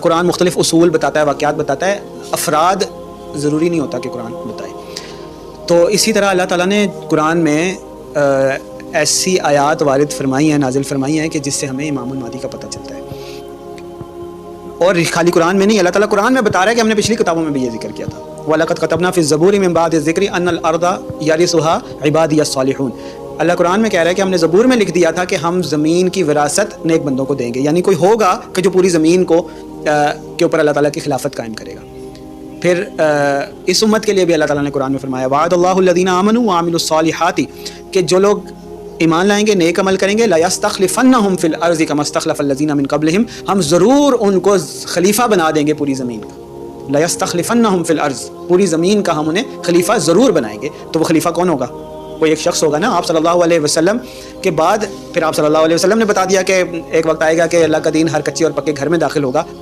قرآن مختلف اصول بتاتا ہے، واقعات بتاتا ہے، افراد ضروری نہیں ہوتا کہ قرآن بتائے. تو اسی طرح اللہ تعالیٰ نے قرآن میں ایسی آیات وارد فرمائی ہیں، نازل فرمائی ہیں کہ جس سے ہمیں امام المہدی کا پتہ چلتا ہے. اور خالی قرآن میں نہیں، اللہ تعالیٰ قرآن میں بتا رہا ہے کہ ہم نے پچھلی کتابوں میں بھی یہ ذکر کیا تھا. وَلَقَدْ كَتَبْنَا فِي الزَّبُورِ مِن بَعْدِ الذِّكْرِ أَنَّ الْأَرْضَ يَرِثُهَا عِبَادِيَ الصَّالِحُونَ. اللہ قرآن میں کہہ رہا ہے کہ ہم نے زبور میں لکھ دیا تھا کہ ہم زمین کی وراثت نیک بندوں کو دیں گے، یعنی کوئی ہوگا کہ جو پوری زمین کو کے اوپر اللہ تعالیٰ کی خلافت قائم کرے گا. پھر اس امت کے لیے بھی اللہ تعالیٰ نے قرآن میں فرمایا وَعَدَ اللَّهُ الَّذِينَ آمَنُوا وَعَمِلُوا الصَّالِحَاتِ کہ جو لوگ ایمان لائیں گے، نیک عمل کریں گے، لَيَسْتَخْلِفَنَّهُمْ فِي الْأَرْضِ كَمَا اسْتَخْلَفَ الَّذِينَ مِن قَبْلِهِمْ ہم ضرور ان کو خلیفہ بنا دیں گے پوری زمین کا. لَيَسْتَخْلِفَنَّهُمْ فِي الْأَرْضِ پوری زمین کا ہم انہیں خلیفہ ضرور بنائیں گے. تو وہ خلیفہ کون ہوگا؟ کوئی ایک شخص ہوگا نا. آپ صلی اللہ علیہ وسلم کے بعد پھر آپ صلی اللہ علیہ وسلم نے بتا دیا کہ ایک وقت آئے گا کہ اللہ کا دین ہر کچے اور پکے گھر میں داخل ہوگا.